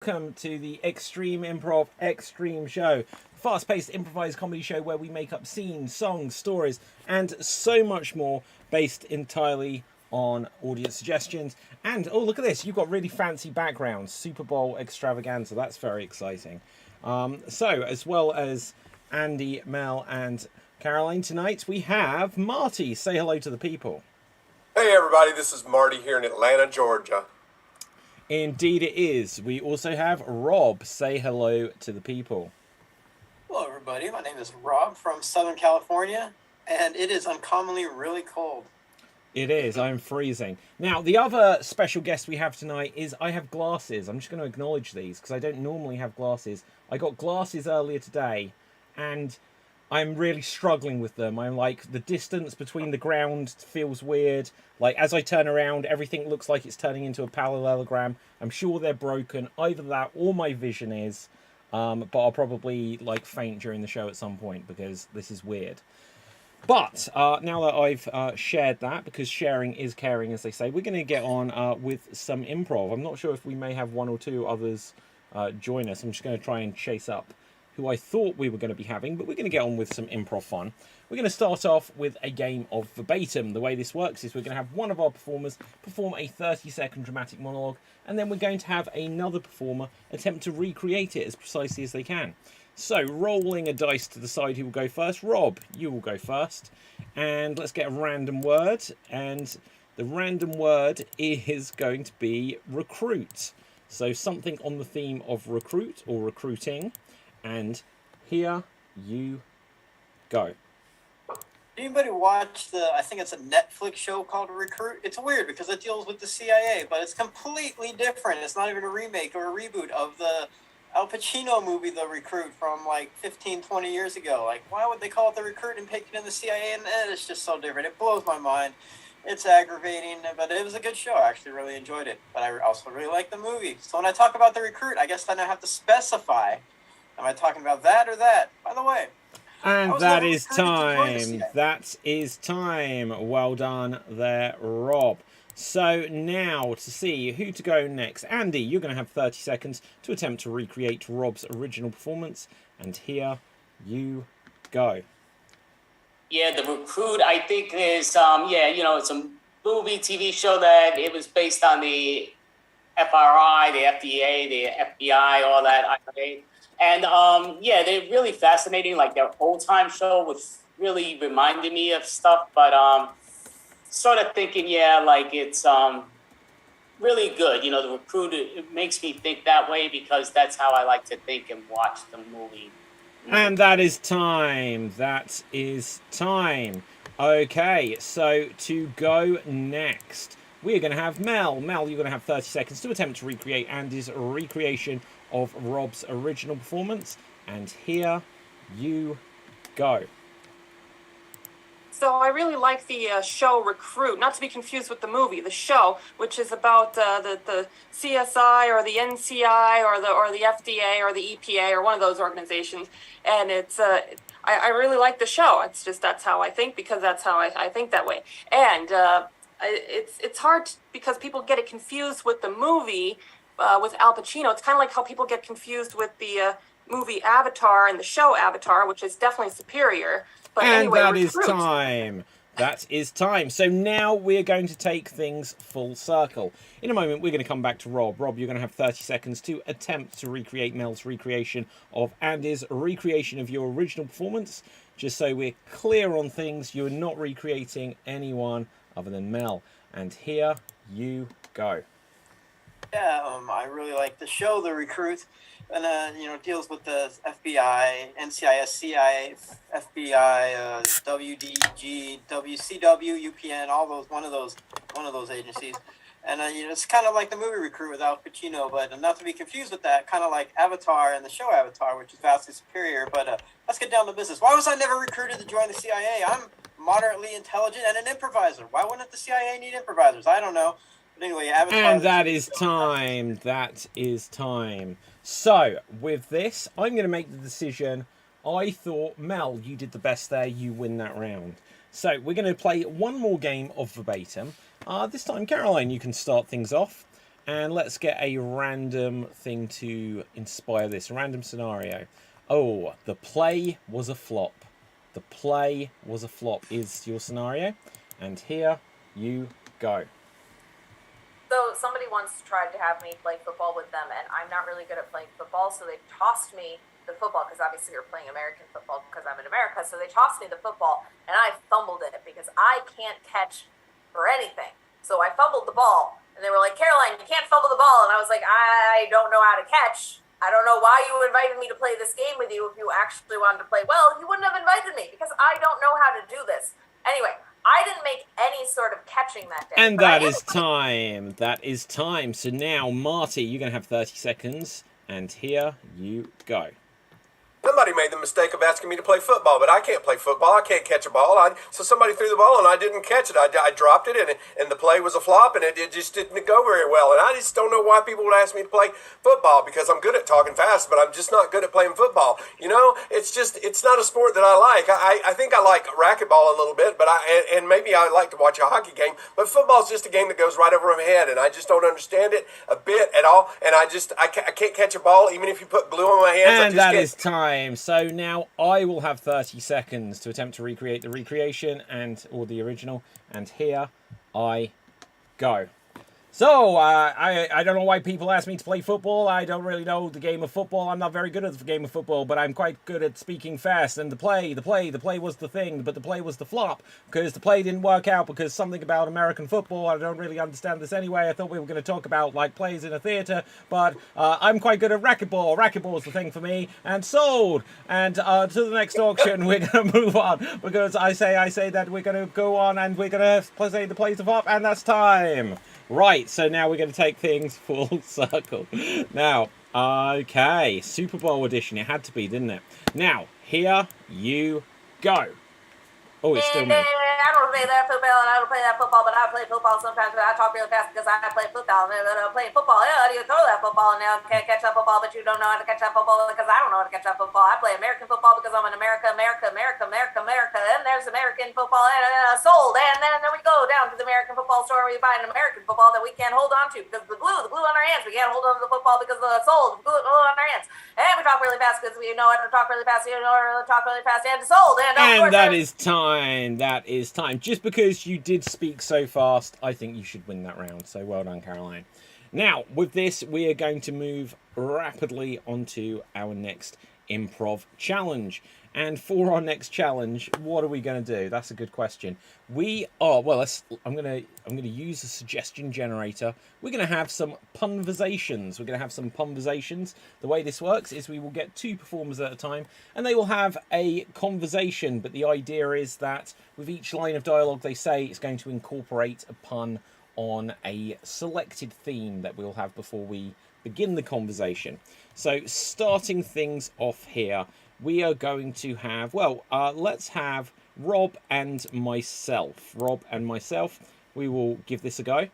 Welcome to the Extreme Improv Extreme Show, fast-paced improvised comedy show where we make up scenes, songs, stories, and so much more based entirely on audience suggestions. And oh, look at this! You've got really fancy backgrounds, Super Bowl extravaganza. That's very exciting. So, as well as Andy, Mel, and Caroline tonight, we have Marty. Say hello to the people. Hey everybody, this is Marty here in Atlanta, Georgia. Indeed it is. We also have Rob. Say hello to the people. Hello everybody, my name is Rob from Southern California, and it is uncommonly really cold. It is. I'm freezing. Now, the other special guest we have tonight is I have glasses. I'm just going to acknowledge these because I don't normally have glasses. I got glasses earlier today, and I'm really struggling with them. I'm like, the distance between the ground feels weird. Like, as I turn around, everything looks like it's turning into a parallelogram. I'm sure they're broken. Either that or my vision is. But I'll probably, like, faint during the show at some point because this is weird. But now that I've shared that, because sharing is caring, as they say, we're going to get on with some improv. I'm not sure if we may have one or two others join us. I'm just going to try and chase up who I thought we were going to be having, but we're going to get on with some improv fun. We're going to start off with a game of verbatim. The way this works is we're going to have one of our performers perform a 30-second dramatic monologue, and then we're going to have another performer attempt to recreate it as precisely as they can. So, rolling a dice to decide who will go first. Rob, you will go first. And let's get a random word. And the random word is going to be recruit. So, something on the theme of recruit or recruiting. And here you go. Anybody watch I think it's a Netflix show called Recruit? It's weird because it deals with the CIA, but it's completely different. It's not even a remake or a reboot of the Al Pacino movie, The Recruit, from like 15, 20 years ago. Like, why would they call it The Recruit and pick it in the CIA? And it's just so different. It blows my mind. It's aggravating, but it was a good show. I actually really enjoyed it. But I also really liked the movie. So when I talk about The Recruit, I guess then I have to specify, am I talking about that or that? By the way. And that is time. That is time. Well done there, Rob. So now to see who to go next. Andy, you're going to have 30 seconds to attempt to recreate Rob's original performance. And here you go. Yeah, The Recruit, I think is, it's a movie, TV show that it was based on the FRI, the FDA, the FBI, all that. And they're really fascinating. Like their old time show was really reminding me of stuff, but sort of thinking, it's really good. You know, The Recruit, it makes me think that way because that's how I like to think and watch the movie. And that is time. That is time. Okay, so to go next, we're going to have Mel. Mel, you're going to have 30 seconds to attempt to recreate Andy's recreation of Rob's original performance. And here you go. So I really like the show Recruit, not to be confused with the movie, the show, which is about the CSI or the NCI or the FDA or the EPA or one of those organizations. And it's I really like the show. It's just that's how I think because that's how I think that way. And it's hard because people get it confused with the movie with Al Pacino. It's kind of like how people get confused with the movie Avatar and the show Avatar, which is definitely superior. But and anyway, that Recruit. is time. That is time. So now we're going to take things full circle. In a moment, we're going to come back to Rob. Rob, you're going to have 30 seconds to attempt to recreate Mel's recreation of Andy's recreation of your original performance. Just so we're clear on things, you're not recreating anyone other than Mel. And here you go. Yeah, I really like the show, The Recruit, and deals with the FBI, NCIS, CIA, FBI, WDG, WCW, UPN, all those one of those agencies, and it's kind of like the movie Recruit with Al Pacino, but not to be confused with that, kind of like Avatar and the show Avatar, which is vastly superior. But let's get down to business. Why was I never recruited to join the CIA? I'm moderately intelligent and an improviser. Why wouldn't the CIA need improvisers? I don't know. Anyway, Avatar, and that is time. That is time. So, with this, I'm going to make the decision. I thought, Mel, you did the best there. You win that round. So, we're going to play one more game of verbatim. This time, Caroline, you can start things off. And let's get a random thing to inspire this. A random scenario. Oh, the play was a flop. The play was a flop is your scenario. And here you go. So somebody once tried to have me play football with them, and I'm not really good at playing football, so they tossed me the football, because obviously you're playing American football because I'm in America, so they tossed me the football, and I fumbled it because I can't catch for anything. So I fumbled the ball, and they were like, Caroline, you can't fumble the ball. And I was like, I don't know how to catch. I don't know why you invited me to play this game with you. If you actually wanted to play well, you wouldn't have invited me, because I don't know how to do this. Anyway, I didn't make any sort of catching that day. And that is time. That is time. So now, Marty, you're going to have 30 seconds. And here you go. Somebody made the mistake of asking me to play football, but I can't play football. I can't catch a ball. So somebody threw the ball, and I didn't catch it. I dropped it, and the play was a flop, and it just didn't go very well. And I just don't know why people would ask me to play football, because I'm good at talking fast, but I'm just not good at playing football. You know, it's not a sport that I like. I think I like racquetball a little bit, but and maybe I like to watch a hockey game, but football's just a game that goes right over my head, and I just don't understand it a bit at all. And I can't catch a ball, even if you put glue on my hands. And that is time. So now I will have 30 seconds to attempt to recreate the recreation or the original. And here I go. So, I don't know why people ask me to play football. I don't really know the game of football. I'm not very good at the game of football, but I'm quite good at speaking fast. And the play was the thing, but the play was the flop, because the play didn't work out because something about American football. I don't really understand this anyway. I thought we were going to talk about, like, plays in a theatre, but I'm quite good at racquetball. Racquetball's the thing for me, and sold. And to the next auction, we're going to move on, because I say that we're going to go on and we're going to say the plays of up, and that's time. Right, so now we're going to take things full circle. Now, okay, Super Bowl edition. It had to be, didn't it? Now, here you go. Oh, it's still me. I don't play that football, and I don't play that football, but I play football sometimes, but I talk really fast because I play football. And I'm playing football. Yeah, you throw that football, and now can't catch that football, but you don't know how to catch that football because I don't know how to catch that football. I play American football because I'm in America, and there's American football, and sold. And then we go down to the American football store, and we buy an American football that we can't hold on to because the glue on our hands. We can't hold on to the football because of the sold, the glue on our hands. And we talk really fast because we know how to talk really fast, you know how to talk really fast, and sold. And that is time. That is time. Just because you did speak so fast, I think you should win that round. So well done, Caroline. Now, with this, we are going to move rapidly onto our next improv challenge. And for our next challenge, what are we going to do? That's a good question. We are, well, I'm going to use a suggestion generator. We're going to have some punversations. We're going to have some punversations. The way this works is we will get 2 performers at a time, and they will have a conversation. But the idea is that with each line of dialogue they say, it's going to incorporate a pun on a selected theme that we'll have before we begin the conversation. So starting things off here, we are going to have, let's have Rob and myself. Rob and myself. We will give this a go.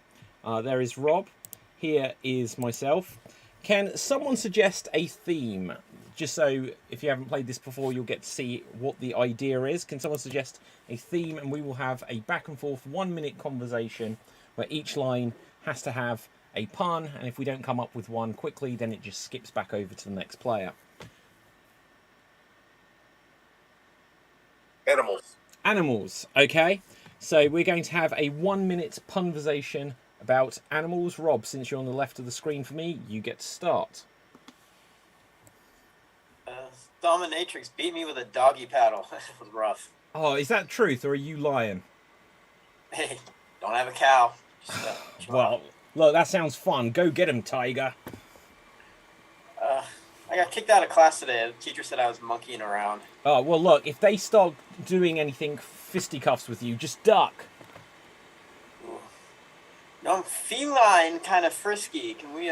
There is Rob. Here is myself. Can someone suggest a theme? Just so if you haven't played this before, you'll get to see what the idea is. Can someone suggest a theme? And we will have a back and forth 1-minute conversation where each line has to have a pun. And if we don't come up with one quickly, then it just skips back over to the next player. Animals, okay. So we're going to have a 1-minute punversation about animals. Rob, since you're on the left of the screen for me, you get to start. Dominatrix beat me with a doggy paddle. It was rough. Oh, is that truth, or are you lying? Hey, don't have a cow. Well, look, that sounds fun. Go get him, Tiger. I got kicked out of class today. The teacher said I was monkeying around. Oh, well, look, if they start doing anything fisticuffs with you, just duck. Ooh. No, I'm feline, kind of frisky. Can we,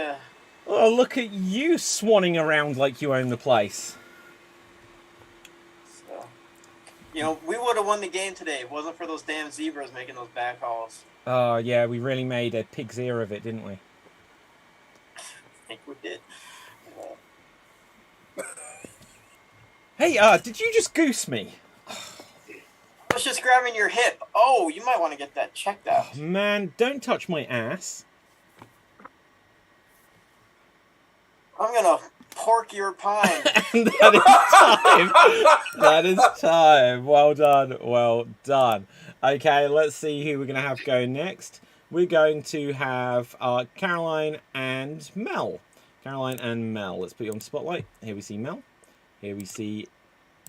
Oh, look at you swanning around like you own the place. So, we would have won the game today. It wasn't for those damn zebras making those bad calls. Oh, yeah, we really made a pig's ear of it, didn't we? I think we did. Hey, did you just goose me? I was just grabbing your hip. Oh, you might want to get that checked out. Man, don't touch my ass. I'm gonna pork your pine. And that is time. That is time. Well done. Well done. Okay, let's see who we're going to have go next. We're going to have Caroline and Mel. Caroline and Mel. Let's put you on spotlight. Here we see Mel. Here we see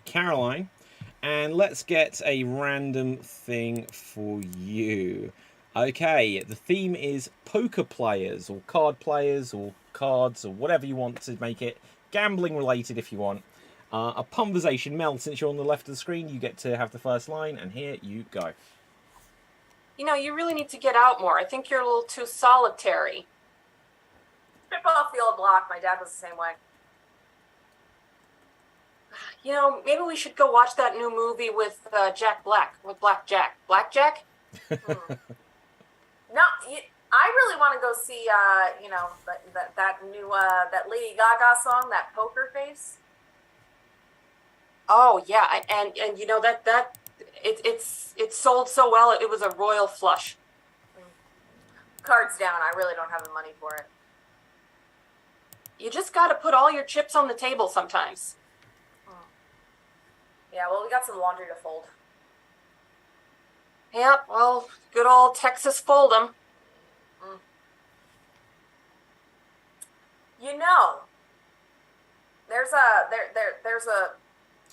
Caroline. And let's get a random thing for you. Okay, the theme is poker players or card players or cards or whatever you want to make it. Gambling related if you want. A conversation. Mel, since you're on the left of the screen, you get to have the first line, and here you go. You know, you really need to get out more. I think you're a little too solitary. Trip off the old block. My dad was the same way. You know, maybe we should go watch that new movie with Jack Black, with Black Jack. Black Jack? No, I really want to go see, that new, that Lady Gaga song, that Poker Face. Oh yeah, and you know it's sold so well. It was a royal flush. Cards down. I really don't have the money for it. You just got to put all your chips on the table sometimes. Yeah, well, we got some laundry to fold. Yep, well, good old Texas Fold'em. You know, there's a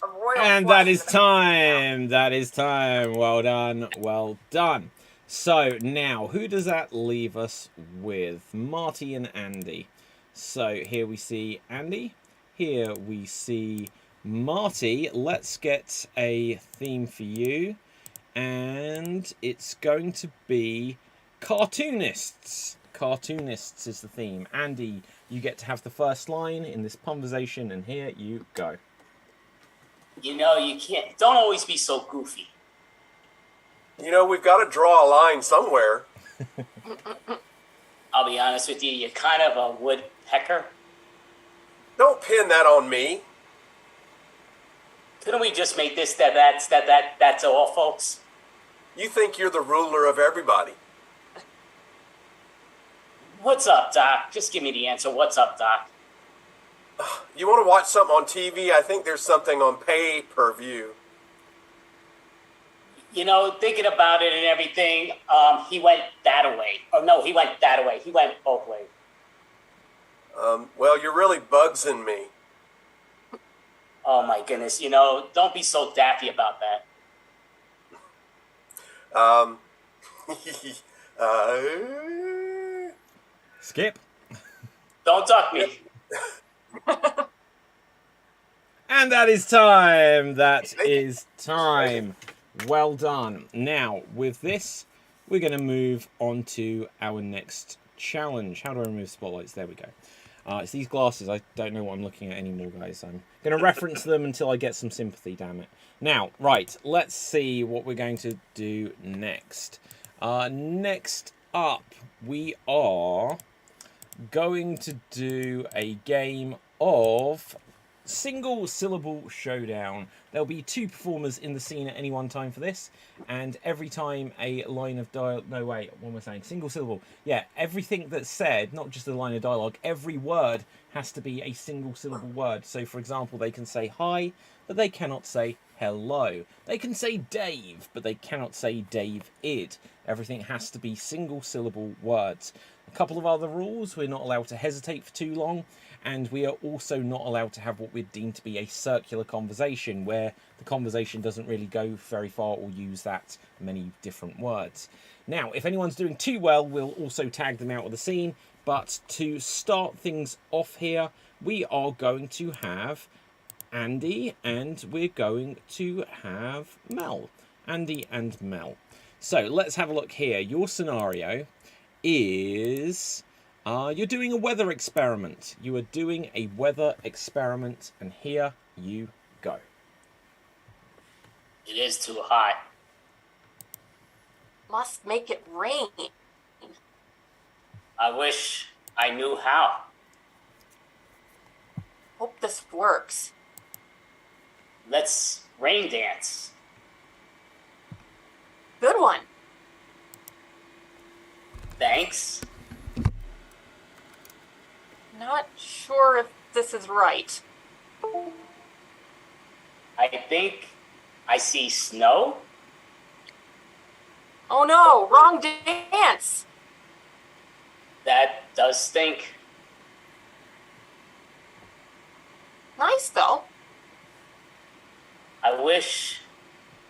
royal. And flush that is in the- time. That is time. Well done. Well done. So now, who does that leave us with? Marty and Andy. So here we see Andy. Here we see Marty. Let's get a theme for you. And it's going to be cartoonists. Cartoonists is the theme. Andy, you get to have the first line in this conversation, and here you go. You know, you can't. Don't always be so goofy. You know, we've got to draw a line somewhere. I'll be honest with you. You're kind of a woodpecker. Don't pin that on me. Couldn't we just make this that's all, folks? You think you're the ruler of everybody. What's up, Doc? Just give me the answer. What's up, Doc? You want to watch something on TV? I think there's something on pay-per-view. You know, thinking about it and everything, he went that way. Oh, no, he went that way. He went both ways. Well, you're really bugsing me. Oh, my goodness. You know, don't be so daffy about that. Skip. Don't duck me. And that is time. That is time. Well done. Now, with this, we're going to move on to our next challenge. How do I remove spotlights? There we go. It's these glasses. I don't know what I'm looking at anymore, guys. I'm going to reference them until I get some sympathy, damn it. Now, right, let's see what we're going to do next. Next up, we are going to do a game of single syllable showdown. There'll be 2 performers in the scene at any one time for this, and every time a line of dialogue, no wait, what am I saying? Single syllable. Yeah, everything that's said, not just a line of dialogue, every word has to be a single syllable word. So for example, they can say hi, but they cannot say hello. They can say Dave, but they cannot say Dave-id. Everything has to be single syllable words. A couple of other rules: we're not allowed to hesitate for too long, and we are also not allowed to have what we'd deem to be a circular conversation, where the conversation doesn't really go very far or use that many different words. Now, if anyone's doing too well, we'll also tag them out of the scene, but to start things off here, we are going to have Andy and we're going to have Mel. Andy and Mel. So let's have a look here. Your scenario is you're doing a weather experiment. You are doing a weather experiment, and here you go. It is too hot. Must make it rain. I wish I knew how. Hope this works. Let's rain dance. Good one. Thanks. Not sure if this is right. I think I see snow. Oh no, wrong dance. That does stink. Nice though. I wish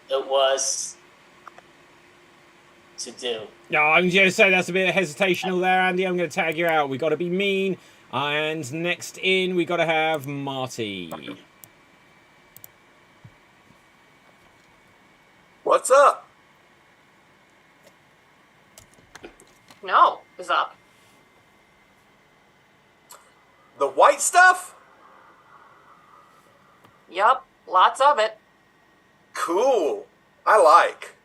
it was to do. No, I'm going to say that's a bit of hesitational there, Andy. I'm going to tag you out. We got to be mean. And next in, we got to have Marty. What's up? No is up. The white stuff? Yup, lots of it. Cool. I like.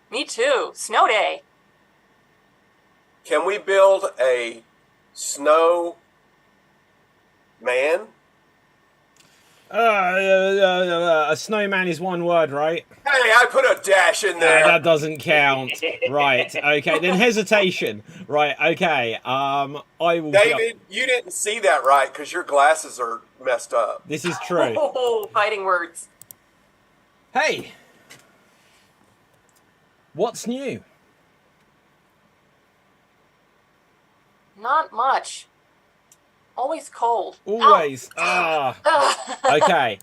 Me too. Snow day. Can we build a snow man? A snowman is one word, right? Hey, I put a dash in there. That doesn't count. Right. Okay. Then hesitation. Right. Okay. I will. David, you didn't see that right because your glasses are messed up. This is true. Oh, fighting words. Hey. What's new? Not much. Always cold. Always. Ow. Okay.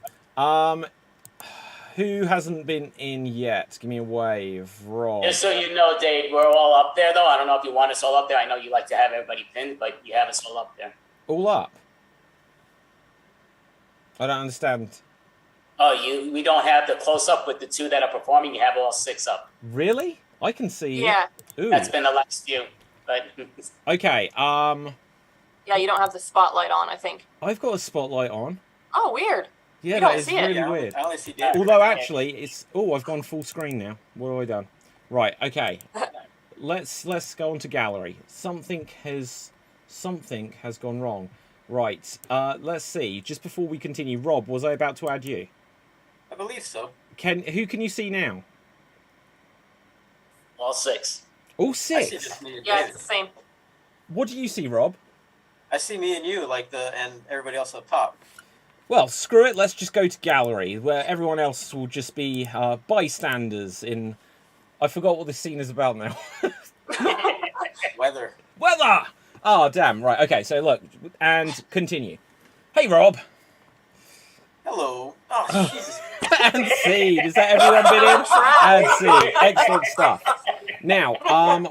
Who hasn't been in yet? Give me a wave. Roll. Just so you know, Dave, we're all up there, though. I don't know if you want us all up there. I know you like to have everybody pinned, but you have us all up there. All up. I don't understand. Oh, we don't have the close-up with the two that are performing. You have all 6 up. Really? I can see. Yeah. Ooh. That's been the last few. But Okay. Yeah, you don't have the spotlight on, I think. I've got a spotlight on. Oh, weird. Yeah, You that don't is see it. really weird. I only see David. Although actually, it's I've gone full screen now. What have I done? Right. Okay. Let's go on to gallery. Something has gone wrong. Right. Let's see. Just before we continue, Rob, was I about to add you? I believe so. Who can you see now? all 6. All I see 6. just me and Yeah, David. it's the same. What do you see, Rob? I see me and you, and everybody else up top. Well, screw it. Let's just go to gallery, where everyone else will just be bystanders in... I forgot what this scene is about now. Weather. Weather! Oh, damn. Right, okay, so look, and continue. Hey, Rob. Hello. Oh, Jesus. And scene. Is that everyone been in? And scene. Excellent stuff. Now,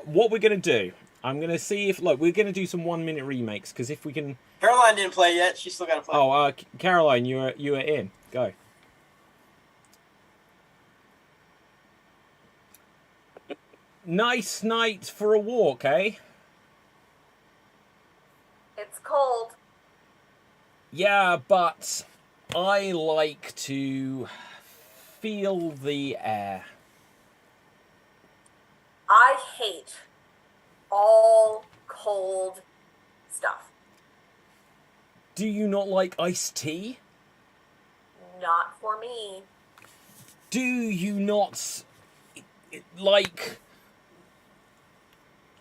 what we're going to do, I'm going to see if... Look, we're going to do some 1-minute remakes, because if we can... Caroline didn't play yet. She's still got to play. Oh, Caroline, you are in. Go. Nice night for a walk, eh? It's cold. Yeah, but I like to feel the air. I hate all cold stuff. Do you not like iced tea? Not for me. Do you not like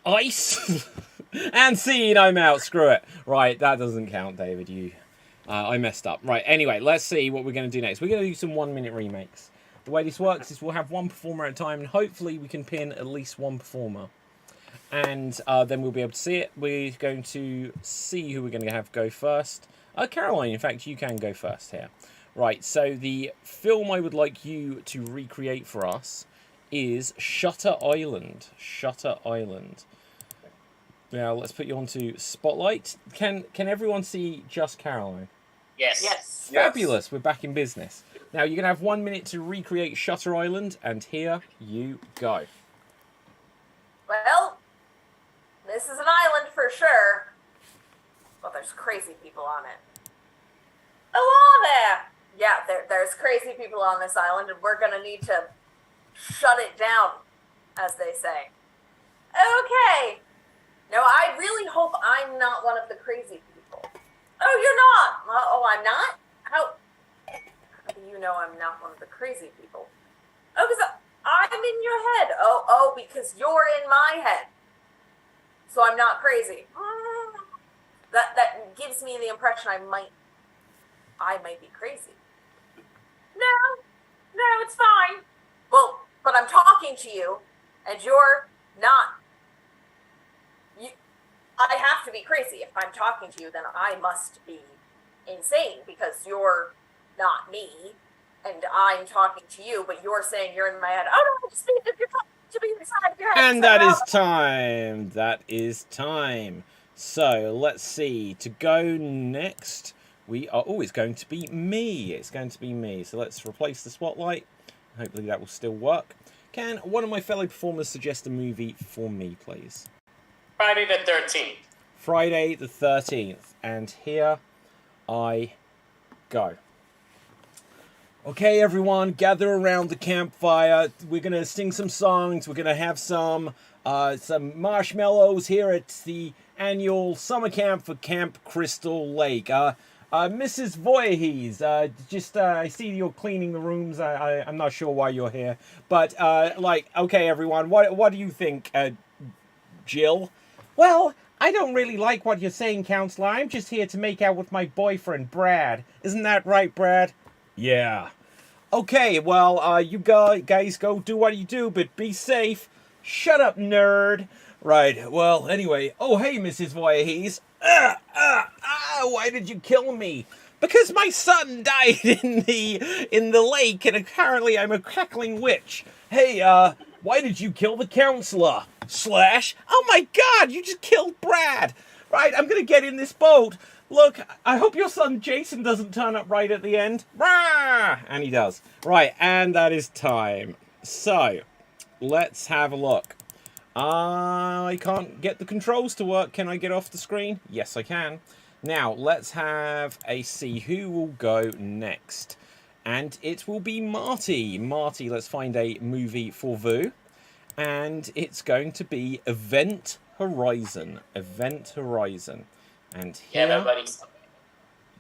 ice? And scene, I'm out. Screw it. Right, that doesn't count, David. I messed up. Right, anyway, let's see what we're going to do next. We're going to do some 1-minute remakes. The way this works is we'll have one performer at a time, and hopefully we can pin at least one performer. And then we'll be able to see it. We're going to see who we're going to have go first. Caroline, in fact, you can go first here. Right, so the film I would like you to recreate for us is Shutter Island. Shutter Island. Now, let's put you onto Spotlight. Can everyone see just Caroline? Yes. Yes. Fabulous, we're back in business. Now, you're going to have 1 minute to recreate Shutter Island, and here you go. Well, this is an island for sure. But there's crazy people on it. Hello there! Yeah, there's crazy people on this island, and we're gonna need to shut it down, as they say. Okay. Now, I really hope I'm not one of the crazy people. Oh, you're not? Oh, I'm not? How do you know I'm not one of the crazy people? Oh, because I'm in your head. Oh, because you're in my head. So I'm not crazy. that gives me the impression I might be crazy. No, it's fine. Well, but I'm talking to you, and you're not. I have to be crazy. If I'm talking to you, then I must be insane because you're not me, and I'm talking to you, but you're saying you're in my head. Oh no, I just mean if you're talking to me inside of your head. And that is time. That is time. So let's see. To go next, we are always going to be me. It's going to be me. So let's replace the spotlight. Hopefully that will still work. Can one of my fellow performers suggest a movie for me, please? Friday the 13th. Friday the 13th. And here I go. Okay, everyone, gather around the campfire. We're going to sing some songs. We're going to have some marshmallows here at the annual summer camp for Camp Crystal Lake. Mrs. Voorhees, I see you're cleaning the rooms. I'm not sure why you're here. But, okay, everyone, what do you think, Jill? Well, I don't really like what you're saying, Counselor. I'm just here to make out with my boyfriend, Brad. Isn't that right, Brad? Yeah. Okay, well, you guys go do what you do, but be safe. Shut up, nerd. Right, well, anyway. Oh, hey, Mrs. Voorhees. Why did you kill me? Because my son died in the lake, and apparently I'm a crackling witch. Hey, why did you kill the counselor? Slash, oh my god, you just killed Brad. Right, I'm gonna get in this boat. Look, I hope your son Jason doesn't turn up right at the end. Rah! And he does. Right, and that is time. So, let's have a look. I can't get the controls to work. Can I get off the screen? Yes, I can. Now, let's have a see who will go next. And it will be Marty. Marty, let's find a movie for Vu. And it's going to be Event Horizon. Event Horizon. And here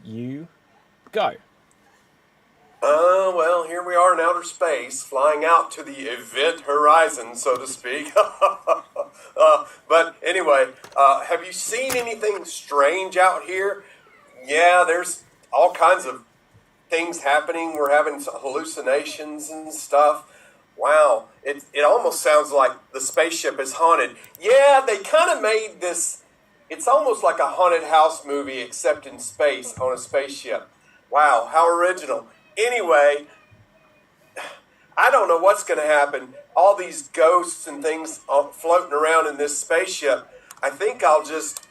you go. Well, here we are in outer space, flying out to the event horizon, so to speak. But anyway, have you seen anything strange out here? Yeah, there's all kinds of things happening. We're having hallucinations and stuff. Wow, it almost sounds like the spaceship is haunted. Yeah, they kind of made this, it's almost like a haunted house movie except in space on a spaceship. Wow, how original. Anyway, I don't know what's going to happen. All these ghosts and things floating around in this spaceship. I think I'll just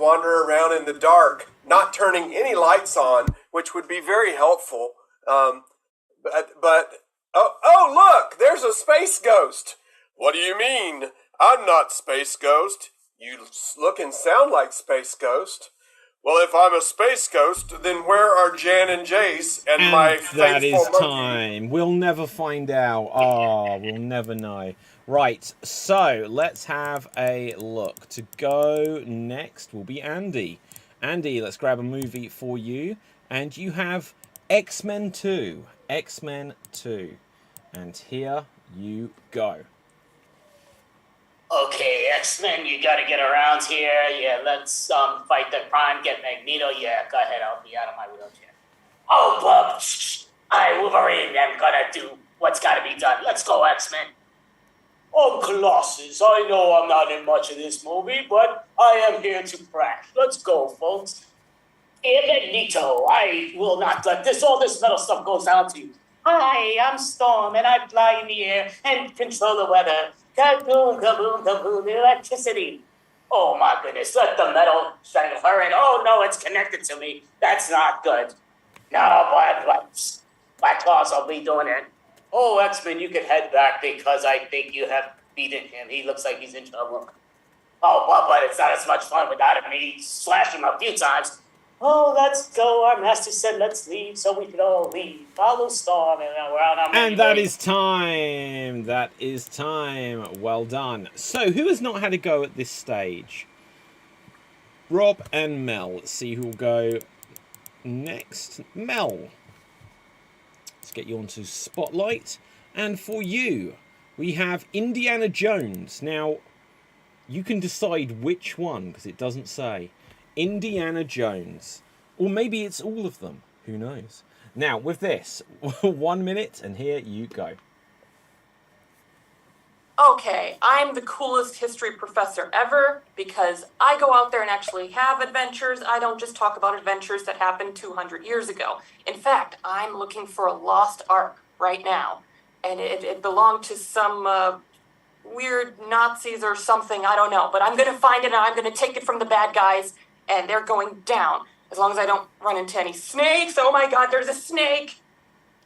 wander around in the dark, not turning any lights on, which would be very helpful. But look, there's a space ghost. What do you mean? I'm not Space Ghost. You look and sound like Space Ghost. Well, if I'm a space ghost, then where are Jan and Jace and my faithful that is monkey? time. We'll never find out. Oh, we'll never know. Right, so let's have a look. To go next will be Andy. Andy, let's grab a movie for you. And you have X-Men 2. X-Men 2. And here you go. Okay, X-Men, you gotta get around here. Yeah, let's fight the crime, get Magneto. Yeah, go ahead, I'll be out of my wheelchair. Oh, Bob, Wolverine, I'm gonna do what's gotta be done. Let's go, X-Men. Oh, Colossus, I know I'm not in much of this movie, but I am here to crack. Let's go, folks. Magneto, I will not let all this metal stuff goes down to you. Hi, I'm Storm, and I fly in the air and control the weather. Kaboom, kaboom, kaboom, electricity. Oh my goodness, let the metal strangle her in. Oh no, it's connected to me. That's not good. No, Black Claws, I'll be doing it. Oh, X-Men, you can head back because I think you have beaten him. He looks like he's in trouble. Oh, but it's not as much fun without me slashing him a few times. Oh, let's go. Our master said let's leave, so we can all leave. Follow Storm, and we're on our And that is time. That is time. Well done. So, who has not had a go at this stage? Rob and Mel. Let's see who will go next. Mel. Let's get you onto Spotlight. And for you, we have Indiana Jones. Now, You can decide which one, because it doesn't say. Indiana Jones. Or maybe it's all of them. Who knows? Now, with this, 1 minute, and here you go. Okay, I'm the coolest history professor ever because I go out there and actually have adventures. I don't just talk about adventures that happened 200 years ago. In fact, I'm looking for a lost ark right now. And it belonged to some weird Nazis or something, I don't know. But I'm going to find it and I'm going to take it from the bad guys and they're going down. As long as I don't run into any snakes. Oh my God, there's a snake.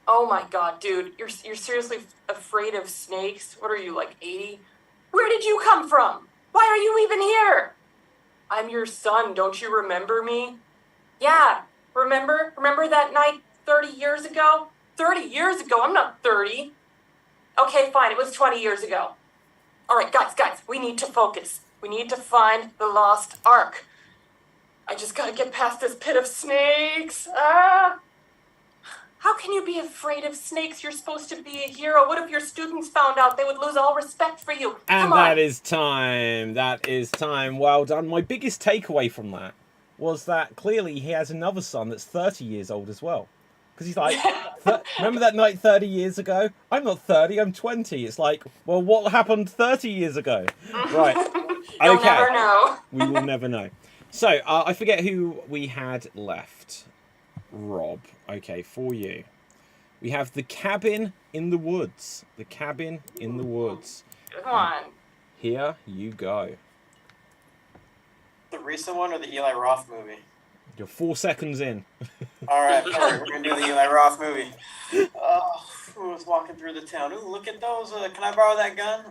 Oh my God, dude, you're seriously afraid of snakes? What are you, like 80? Where did you come from? Why are you even here? I'm your son, don't you remember me? Yeah, remember that night 30 years ago? 30 years ago? I'm not 30. Okay, fine, it was 20 years ago. All right, guys, we need to focus. We need to find the lost ark. I just gotta get past this pit of snakes. Ah! How can you be afraid of snakes? You're supposed to be a hero. What if your students found out? They would lose all respect for you. And Come on. that is time. That is time. Well done. My biggest takeaway from that was that clearly he has another son that's 30 years old as well. Because he's like, remember that night 30 years ago? I'm not 30, I'm 20. It's like, well, what happened 30 years ago? Right. You'll never know. We will never know. So, I forget who we had left. Rob. Okay, for you. We have The Cabin in the Woods. The Cabin in the Woods. Come on. Here you go. The recent one or the Eli Roth movie? You're 4 seconds in. All right, we're going to do the Eli Roth movie. Who was walking through the town? Ooh, look at those. Can I borrow that gun?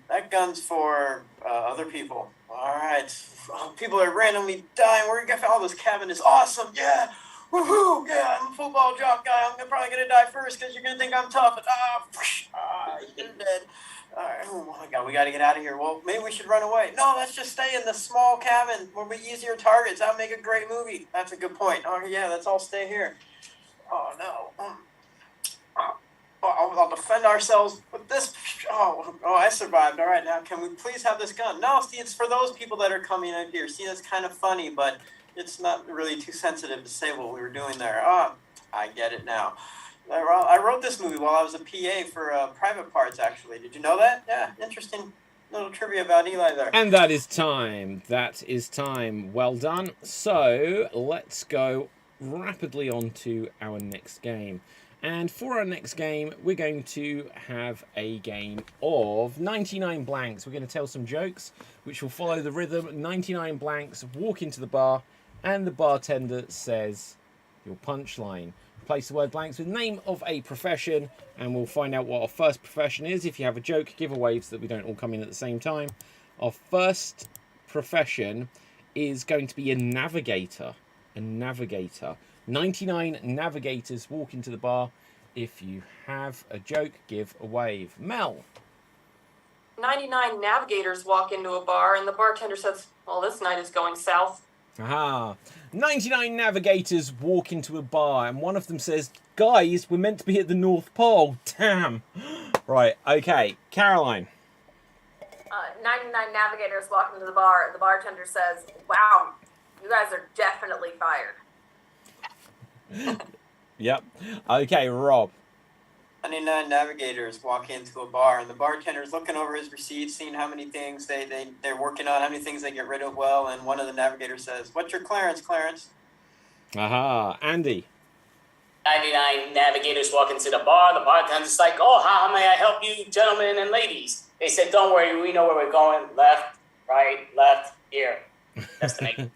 That gun's for other people. All right. People are randomly dying. Where you got all this cabin is awesome. Yeah. Woohoo! Yeah, I'm a football jock guy. I'm probably going to die first because you're going to think I'm tough. You're dead. All right. Oh, my God. We got to get out of here. Well, maybe we should run away. No, let's just stay in the small cabin. We'll be easier targets. That'll make a great movie. That's a good point. Oh, yeah, let's all stay here. Oh, no. I'll defend ourselves with this. Oh, I survived. All right, now can we please have this gun? No, see, it's for those people that are coming out here. See, that's kind of funny, but it's not really too sensitive to say what we were doing there. I get it now. I wrote this movie while I was a PA for Private Parts, actually. Did you know that? Yeah, interesting little trivia about Eli there. And that is time. That is time. Well done. So, let's go rapidly on to our next game. And for our next game, we're going to have a game of 99 blanks. We're going to tell some jokes, which will follow the rhythm. 99 blanks, walk into the bar, and the bartender says your punchline. Replace the word blanks with name of a profession, and we'll find out what our first profession is. If you have a joke, give a wave so that we don't all come in at the same time. Our first profession is going to be a navigator. A navigator. 99 navigators walk into the bar. If you have a joke, give a wave. Mel. 99 navigators walk into a bar and the bartender says, well, this night is going south. Aha. 99 navigators walk into a bar and one of them says, guys, we're meant to be at the North Pole. Damn. Right, okay. Caroline. 99 navigators walk into the bar and the bartender says, wow, you guys are definitely fired. Yep. Okay, Rob. 99 navigators walk into a bar, and the bartender's looking over his receipts, seeing how many things they're working on, how many things they get rid of well, and one of the navigators says, what's your clearance, Clarence? Aha. Andy. 99 navigators walk into the bar. The bartender's like, oh, how may I help you, gentlemen and ladies? They said, don't worry, we know where we're going. Left, right, left, here. Destination.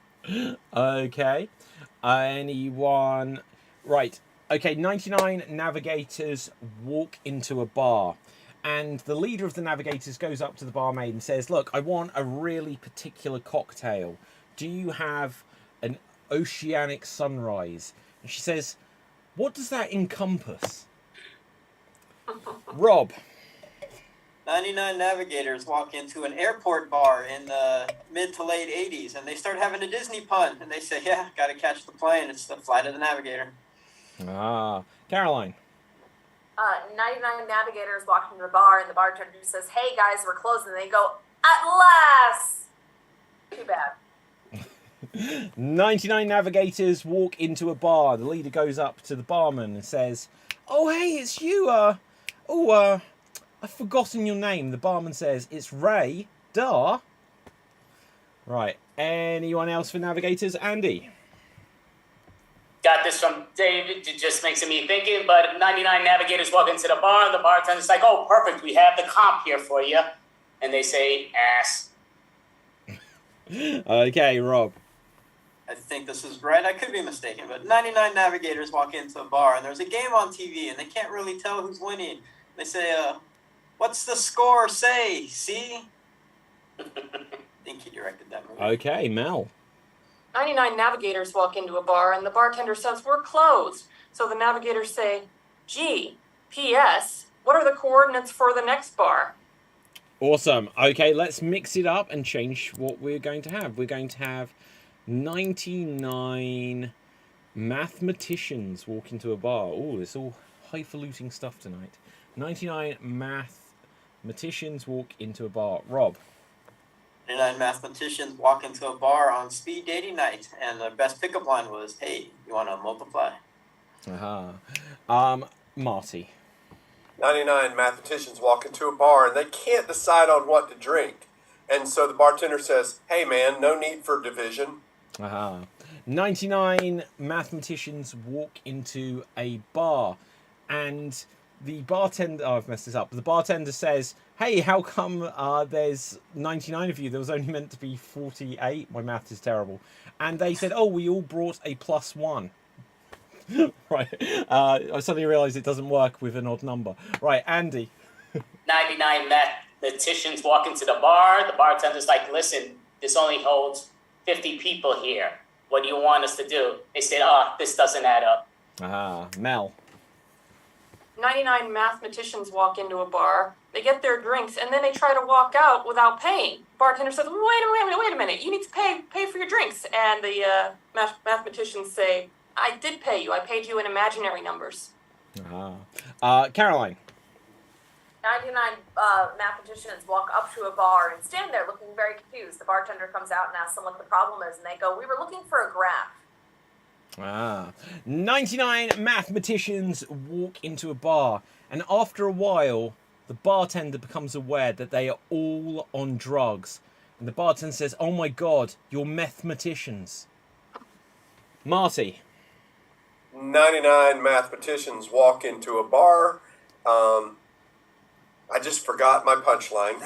Okay. Anyone? Right. Okay, 99 navigators walk into a bar. And the leader of the navigators goes up to the barmaid and says, look, I want a really particular cocktail. Do you have an oceanic sunrise? And she says, what does that encompass? Rob. 99 navigators walk into an airport bar in the mid to late 80s, and they start having a Disney pun. And they say, yeah, got to catch the plane. It's the flight of the navigator. Ah. Caroline. 99 navigators walk into the bar and the bartender says, hey guys, we're closing. And they go, At last. Too bad. 99 navigators walk into a bar. The leader goes up to the barman and says, "Oh, hey, it's you. I've forgotten your name." The barman says, "It's Ray. Duh." Right. Anyone else for navigators? Andy? Got this from David. It just makes me thinking. But 99 navigators walk into the bar. The bartender's like, "Oh, perfect. We have the comp here for you." And they say, "Ass." Okay, Rob. I think this is right. I could be mistaken, but 99 navigators walk into a bar and there's a game on TV and they can't really tell who's winning. They say, "What's the score say? See?" I think he directed that movie. Okay, Mel. 99 navigators walk into a bar and the bartender says, "We're closed." So the navigators say, "Gee, P.S., what are the coordinates for the next bar?" Awesome. Okay, let's mix it up and change what we're going to have. We're going to have 99 mathematicians walk into a bar. Oh, it's all highfalutin stuff tonight. 99 mathematicians walk into a bar. Rob. 99 mathematicians walk into a bar on speed dating night, and the best pickup line was, "Hey, you want to multiply?" Marty. 99 mathematicians walk into a bar and they can't decide on what to drink. And so the bartender says, "Hey man, no need for division." 99 mathematicians walk into a bar and the bartender... Oh, I've messed this up. The bartender says, "Hey, how come there's 99 of you? There was only meant to be 48. My math is terrible." And they said, "Oh, we all brought a +1. Right. I suddenly realised it doesn't work with an odd number. Right, Andy. 99 mathematicians walk into the bar. The bartender's like, "Listen, this only holds 50 people here. What do you want us to do?" They said, "This doesn't add up." Mel. 99 mathematicians walk into a bar, they get their drinks, and then they try to walk out without paying. Bartender says, wait a minute, you need to pay for your drinks." And the mathematicians say, "I did pay you. I paid you in imaginary numbers." Caroline. 99 mathematicians walk up to a bar and stand there looking very confused. The bartender comes out and asks them what the problem is, and they go, "We were looking for a graph." 99 mathematicians walk into a bar, and after a while, the bartender becomes aware that they are all on drugs. And the bartender says, "Oh my god, you're mathematicians." Marty. 99 mathematicians walk into a bar. I just forgot my punchline.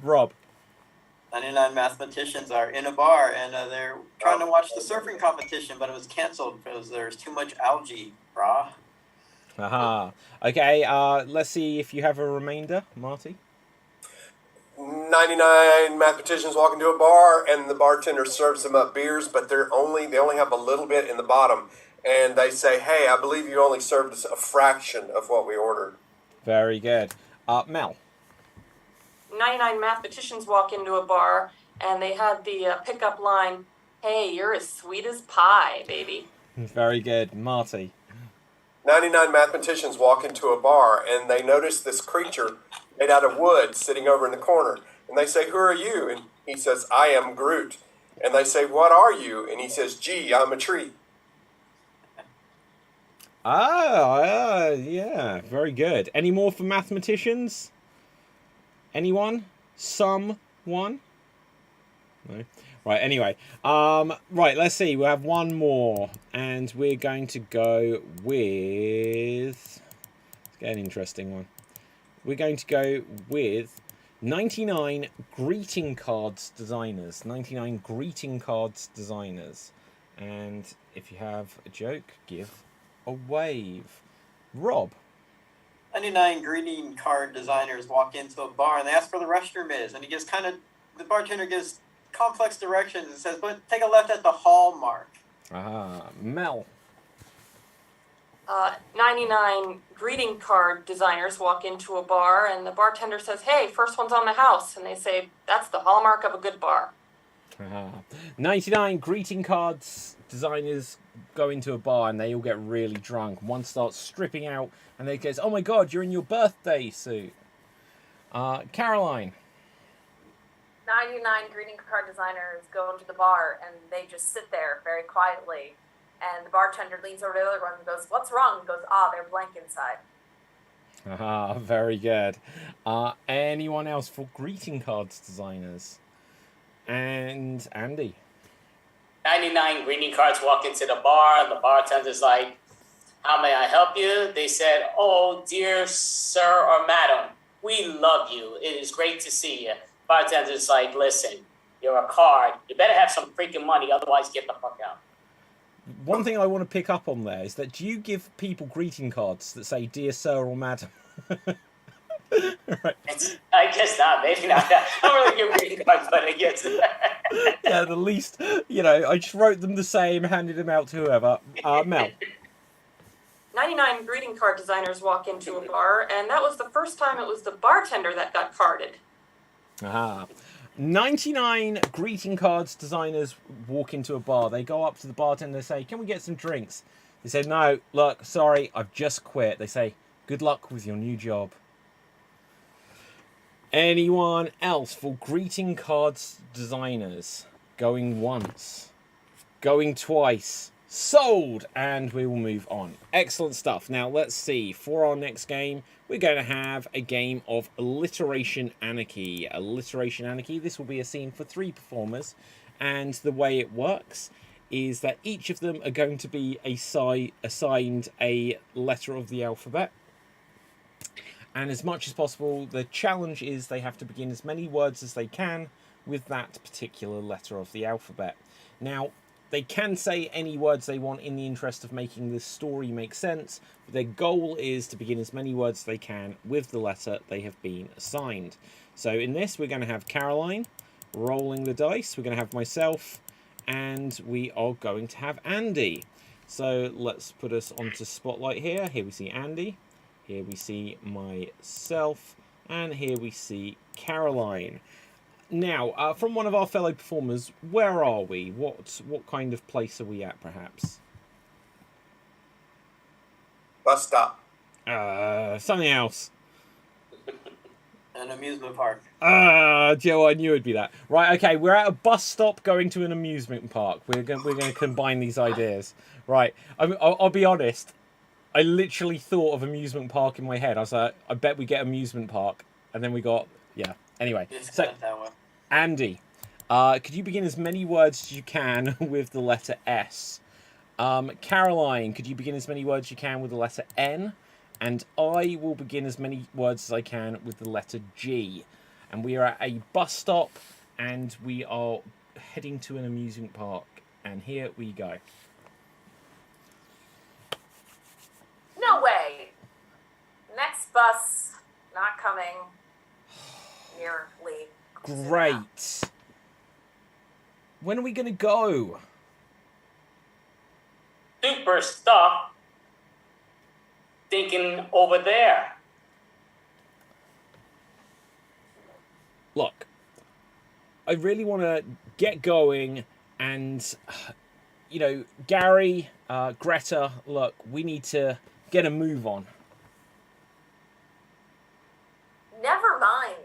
Rob. 99 mathematicians are in a bar and they're trying to watch the surfing competition, but it was canceled because there's too much algae, brah. Okay, let's see if you have a remainder, Marty. 99 mathematicians walk into a bar and the bartender serves them up beers, but they only have a little bit in the bottom. And they say, "Hey, I believe you only served us a fraction of what we ordered." Very good. Mel. 99 mathematicians walk into a bar, and they had the pickup line, "Hey, you're as sweet as pie, baby." Very good. Marty. 99 mathematicians walk into a bar and they notice this creature made out of wood sitting over in the corner. And they say, "Who are you?" And he says, "I am Groot." And they say, "What are you?" And he says, "Gee, I'm a tree." Yeah, very good. Any more for mathematicians? Anyone? Someone? No. Right, anyway. Right, let's see. We'll have one more. And we're going to go with... Let's get an interesting one. We're going to go with 99 greeting cards designers. 99 greeting cards designers. And if you have a joke, give a wave. Rob. 99 greeting card designers walk into a bar and they ask where the restroom is, and the bartender gives complex directions and says, "But take a left at the hallmark." Mel. 99 greeting card designers walk into a bar, and the bartender says, "Hey, first one's on the house." And they say, "That's the hallmark of a good bar." 99 greeting cards designers go into a bar and they all get really drunk. One starts stripping out and they goes, "Oh my god, you're in your birthday suit." Caroline. 99 greeting card designers go into the bar and they just sit there very quietly. And the bartender leans over to the other one and goes, "What's wrong?" And goes, they're blank inside. Very good. Anyone else for greeting cards designers? And Andy. 99 greeting cards walk into the bar. The bartender's like, "How may I help you?" They said, "Oh, dear sir or madam, we love you. It is great to see you." Bartender's like, "Listen, you're a card. You better have some freaking money, otherwise get the fuck out." One thing I want to pick up on there is that do you give people greeting cards that say "Dear Sir" or "Madam"? Right. I guess not. Maybe not. I don't really give greeting cards, but I guess. Yeah, the least, I just wrote them the same, handed them out to whoever. Mel. 99 greeting card designers walk into a bar, and that was the first time it was the bartender that got carded. 99 greeting cards designers walk into a bar. They go up to the bartender and say, "Can we get some drinks?" They say, "No, look, sorry, I've just quit." They say, "Good luck with your new job." Anyone else for greeting cards designers? Going once, going twice, sold, and we will move on. Excellent stuff. Now let's see, for our next game, we're going to have a game of Alliteration Anarchy. Alliteration Anarchy, this will be a scene for 3 performers, and the way it works is that each of them are going to be assigned a letter of the alphabet. And as much as possible, the challenge is they have to begin as many words as they can with that particular letter of the alphabet. Now, they can say any words they want in the interest of making the story make sense, but their goal is to begin as many words as they can with the letter they have been assigned. So in this, we're going to have Caroline rolling the dice, we're going to have myself, and we are going to have Andy. So let's put us onto Spotlight here. Here we see Andy. Here we see myself, and here we see Caroline. Now, from one of our fellow performers, where are we? What kind of place are we at, perhaps? Bus stop. Something else. An amusement park. Joe, I knew it'd be that. Right, okay, we're at a bus stop going to an amusement park. We're going to combine these ideas. Right, I'll be honest. I literally thought of amusement park in my head. I was like, I bet we get amusement park. And then we got, yeah. Anyway, so Andy, could you begin as many words as you can with the letter S? Caroline, could you begin as many words as you can with the letter N? And I will begin as many words as I can with the letter G. And we are at a bus stop, and we are heading to an amusement park. And here we go. No way. Next bus not coming nearly. Great. When are we going to go? Super stuff. Thinking over there. Look, I really want to get going, and, Gary, Greta, look, we need to get a move on. Never mind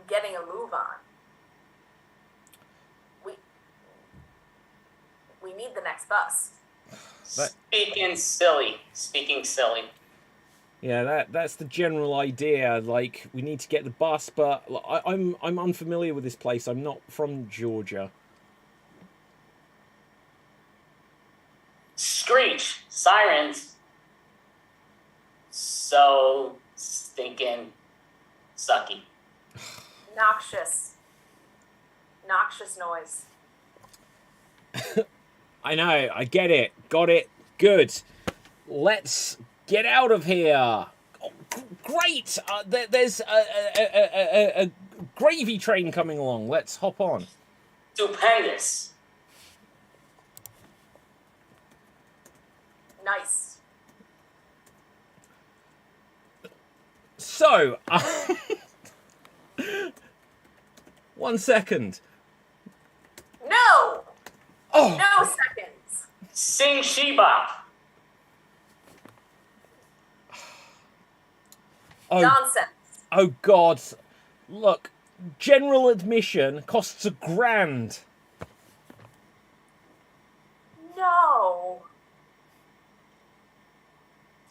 getting a move on. We need the next bus. Speaking silly. Yeah, that's the general idea. Like, we need to get the bus, but I'm unfamiliar with this place. I'm not from Georgia. Screech, sirens. So stinking sucky. Noxious noise. I know, I get it. Got it. Good. Let's get out of here. Oh, great. There's a gravy train coming along. Let's hop on. Stupendous. Nice. So, 1 second. No! Oh, No seconds. Sing Sheba. oh, Nonsense. Oh, God. Look, general admission costs $1,000. No.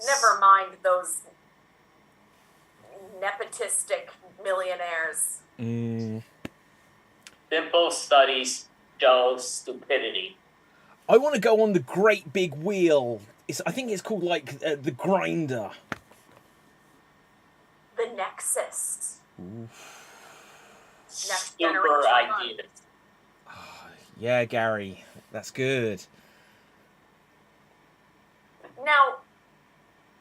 Never mind those nepotistic millionaires. Simple studies show stupidity. I want to go on the great big wheel. I think it's called, like, the grinder. The Nexus. Next Super generation ideas. Yeah, Gary. That's good. Now,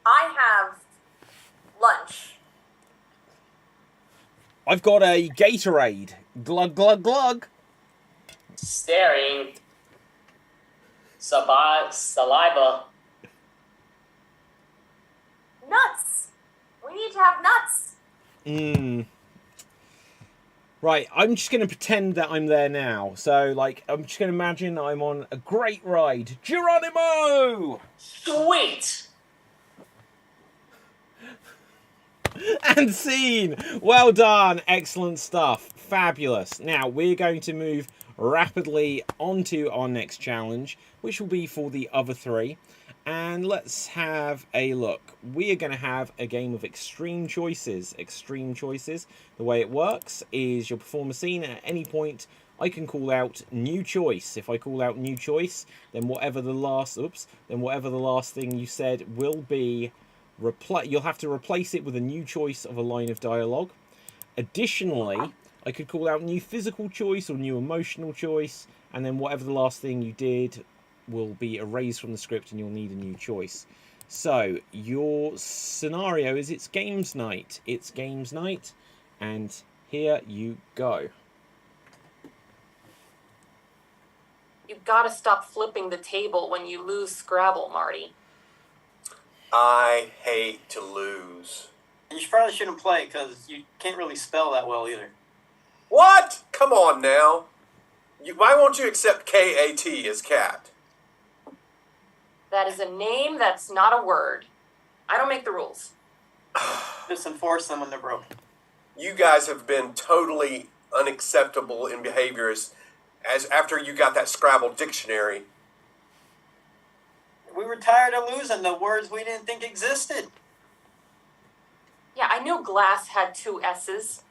I have lunch. I've got a Gatorade. Glug, glug, glug. Staring. Saliva. Nuts. We need to have nuts. Right, I'm just going to pretend that I'm there now. So, like, I'm just going to imagine I'm on a great ride. Geronimo! Sweet. And scene! Well done. Excellent stuff. Fabulous. Now, we're going to move rapidly onto our next challenge, which will be for the other three. And let's have a look. We are going to have a game of extreme choices. Extreme choices. The way it works is you'll perform a scene at any point. I can call out new choice. If I call out new choice, then whatever the last thing you said will be you'll have to replace it with a new choice of a line of dialogue. Additionally, I could call out new physical choice or new emotional choice, and then whatever the last thing you did will be erased from the script and you'll need a new choice. So your scenario is it's games night. It's games night, and here you go. You've got to stop flipping the table when you lose Scrabble, Marty. I hate to lose. You probably shouldn't play because you can't really spell that well either. What? Come on now. Why won't you accept K-A-T as cat? That is a name, that's not a word. I don't make the rules. Just enforce them when they're broken. You guys have been totally unacceptable in behavior as after you got that Scrabble dictionary. We were tired of losing the words we didn't think existed. Yeah, I knew glass had 2 S's.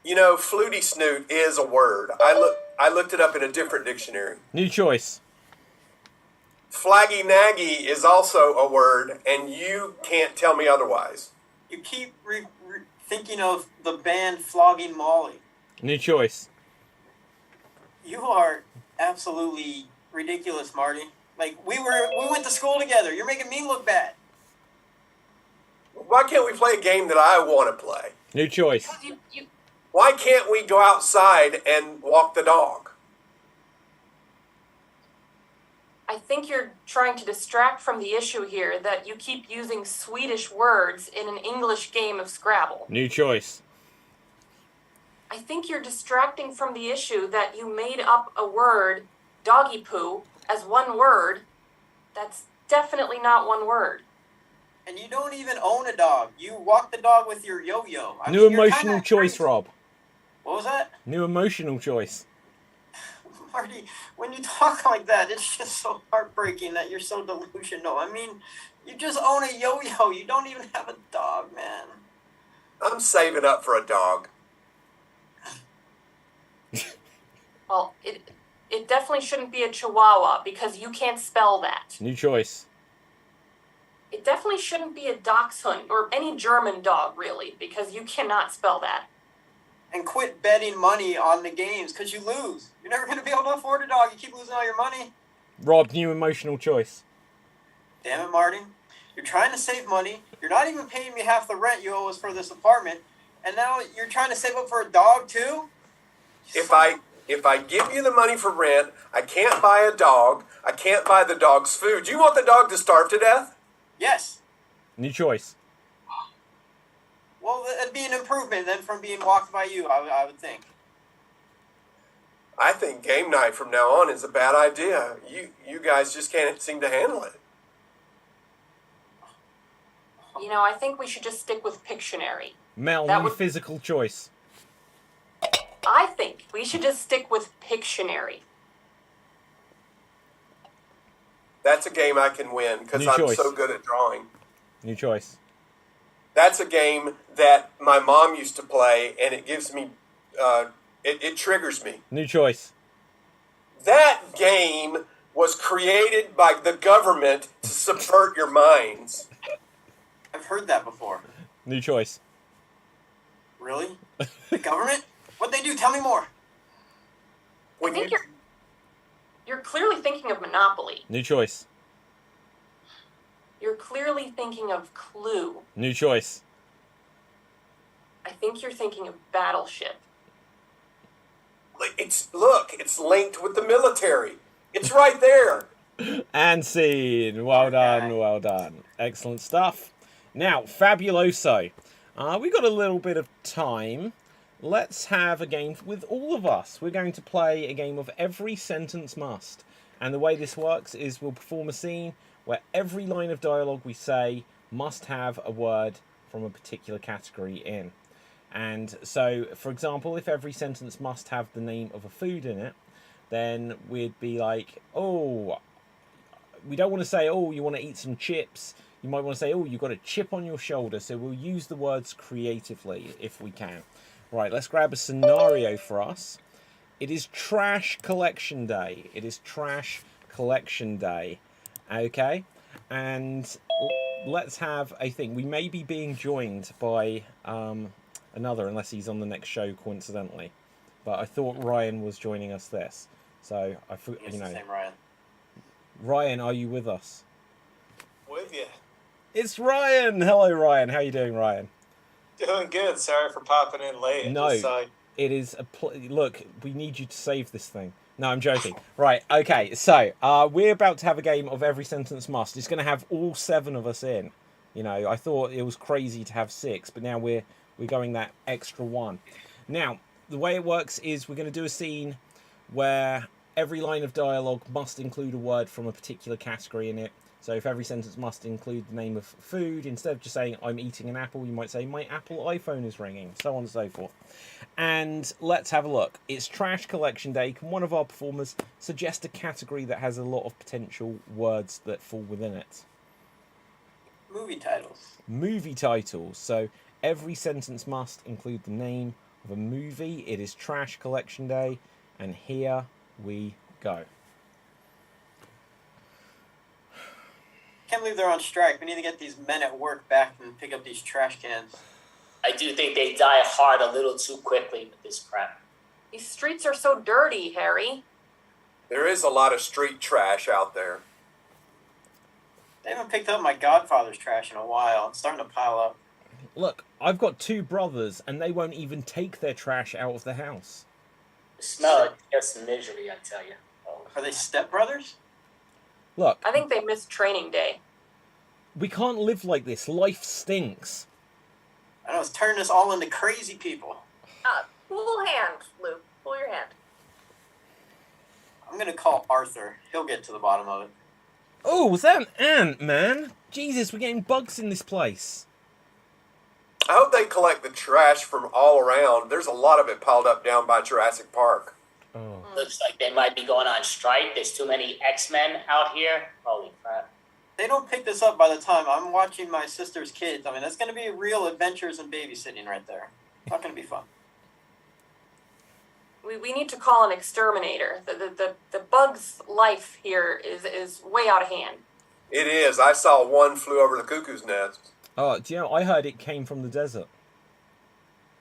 You know, fluty snoot is a word. I looked it up in a different dictionary. New choice. Flaggy naggy is also a word, and you can't tell me otherwise. You keep thinking of the band Flogging Molly. New choice. You are absolutely ridiculous, Marty. Like, we went to school together. You're making me look bad. Why can't we play a game that I want to play? New choice. Why can't we go outside and walk the dog? I think you're trying to distract from the issue here that you keep using Swedish words in an English game of Scrabble. New choice. I think you're distracting from the issue that you made up a word, doggy poo, as one word. That's definitely not one word. And you don't even own a dog. You walk the dog with your yo-yo. New emotional choice, Rob. What was that? New emotional choice. Marty, when you talk like that, it's just so heartbreaking that you're so delusional. I mean, you just own a yo-yo. You don't even have a dog, man. I'm saving up for a dog. Well, it definitely shouldn't be a Chihuahua because you can't spell that. New choice. It definitely shouldn't be a dachshund or any German dog, really, because you cannot spell that. And quit betting money on the games because you lose. You're never going to be able to afford a dog. You keep losing all your money. Rob, new emotional choice. Damn it, Marty. You're trying to save money. You're not even paying me half the rent you owe us for this apartment. And now you're trying to save up for a dog, too? If I give you the money for rent, I can't buy a dog. I can't buy the dog's food. You want the dog to starve to death? Yes. New choice. Well, that'd be an improvement then from being walked by you, I would think. I think game night from now on is a bad idea. You guys just can't seem to handle it. You know, I think we should just stick with Pictionary. Mel, That new would- physical choice. I think we should just stick with Pictionary. That's a game I can win because New I'm choice. so good at drawing. New choice. That's a game that my mom used to play, and it gives me, it triggers me. New choice. That game was created by the government to subvert your minds. I've heard that before. New choice. Really? The government? What'd they do? Tell me more. I When think you, you're clearly thinking of Monopoly. New choice. You're clearly thinking of Clue. New choice. I think you're thinking of Battleship. it's linked with the military. It's right there. And scene. Well done, well done. Excellent stuff. Now, Fabuloso. We got a little bit of time. Let's have a game with all of us. We're going to play a game of Every Sentence Must. And the way this works is we'll perform a scene where every line of dialogue we say must have a word from a particular category in. And so, for example, if every sentence must have the name of a food in it, then we'd be like, oh, we don't want to say, oh, you want to eat some chips. You might want to say, oh, you've got a chip on your shoulder. So we'll use the words creatively if we can. Right, let's grab a scenario for us. It is trash collection day. It is trash collection day. Okay? And let's have a thing. We may be being joined by another, unless he's on the next show coincidentally. But I thought Ryan was joining us this. So, It's the same Ryan. Ryan, are you with us? With you. It's Ryan! Hello, Ryan. How are you doing, Ryan? Doing good. Sorry for popping in late. No. It is look, we need you to save this thing. No, I'm joking. Right, okay, so we're about to have a game of Every Sentence Must. It's going to have all 7 of us in. You know, I thought it was crazy to have 6, but now we're going that extra 1. Now, the way it works is we're going to do a scene where every line of dialogue must include a word from a particular category in it. So if every sentence must include the name of food, instead of just saying, I'm eating an apple, you might say, my Apple iPhone is ringing, so on and so forth. And let's have a look. It's Trash Collection Day. Can one of our performers suggest a category that has a lot of potential words that fall within it? Movie titles. Movie titles. So every sentence must include the name of a movie. It is Trash Collection Day, and here we go. Can't believe they're on strike. We need to get these men at work back and pick up these trash cans. I do think they die hard a little too quickly with this crap. These streets are so dirty, Harry. There is a lot of street trash out there. They haven't picked up my godfather's trash in a while. It's starting to pile up. Look, I've got 2 brothers, and they won't even take their trash out of the house. The smell is just misery, I tell you. Oh. Are they stepbrothers? Look, I think they missed training day. we can't live like this. Life stinks. I know, it's turning us all into crazy people. Cool hand, Luke. Pull your hand. I'm going to call Arthur. He'll get to the bottom of it. Oh, was that an ant, man? Jesus, we're getting bugs in this place. I hope they collect the trash from all around. There's a lot of it piled up down by Jurassic Park. Oh. Looks like they might be going on strike. There's too many X-Men out here. Holy crap. They don't pick this up by the time I'm watching my sister's kids. I mean, that's going to be real adventures and babysitting right there. Not going to be fun. We need to call an exterminator. The bug's life here is way out of hand. It is. I saw one flew over the cuckoo's nest. Oh, do you know, I heard it came from the desert.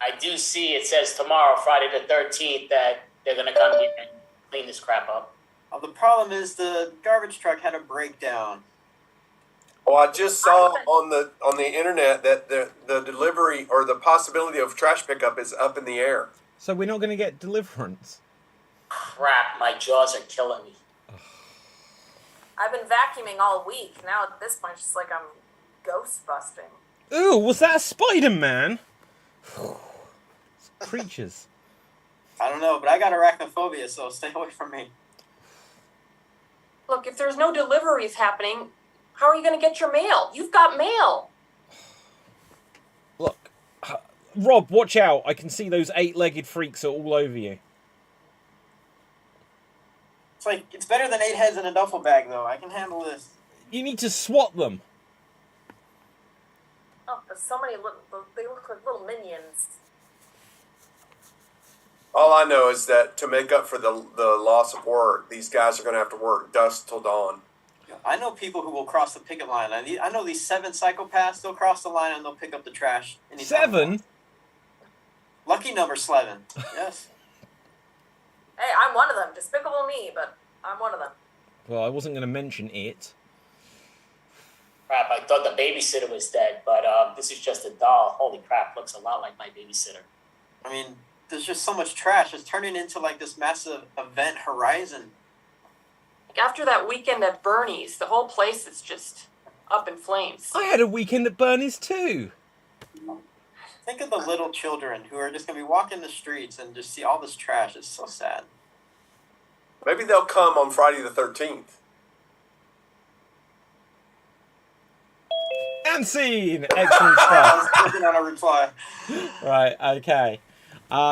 I do see it says tomorrow, Friday the 13th, that they're going to come here and clean this crap up. The problem is the garbage truck had a breakdown. Well, I just saw on the internet that the delivery or the possibility of trash pickup is up in the air. So we're not going to get deliverance. Crap, my jaws are killing me. I've been vacuuming all week. Now at this point, it's just like I'm ghost busting. Ooh, was that a Spider-Man? Creatures. I don't know, but I got arachnophobia, so stay away from me. Look, if there's no deliveries happening, how are you going to get your mail? You've got mail. Rob, watch out. I can see those 8-legged freaks are all over you. It's better than 8 heads in a duffel bag, though. I can handle this. You need to swat them. Oh, there's so many little. They look like little minions. All I know is that to make up for the loss of work, these guys are going to have to work dusk till dawn. I know people who will cross the picket line. I know these 7 psychopaths. They'll cross the line and they'll pick up the trash. 7? Lucky number 7. Yes. Hey, I'm one of them. Despicable me, but I'm one of them. Well, I wasn't going to mention it. Crap, I thought the babysitter was dead, but this is just a doll. Holy crap, looks a lot like my babysitter. I mean, there's just so much trash. It's turning into like this massive event horizon. After that weekend at Bernie's, the whole place is just up in flames. I had a weekend at Bernie's too. Think of the little children who are just going to be walking the streets and just see all this trash. It's so sad. Maybe they'll come on Friday the 13th. And scene! Excellent stuff. I was working on a reply. Right, okay.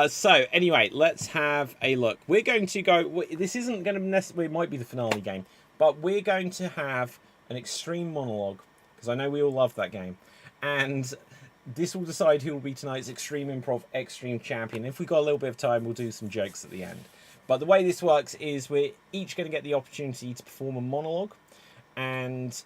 So, anyway, let's have a look. We're going to go... This isn't going to necessarily... It might be the finale game. But we're going to have an extreme monologue. Because I know we all love that game. And this will decide who will be tonight's Extreme Improv Xstreamed champion. If we've got a little bit of time, we'll do some jokes at the end. But the way this works is we're each going to get the opportunity to perform a monologue. And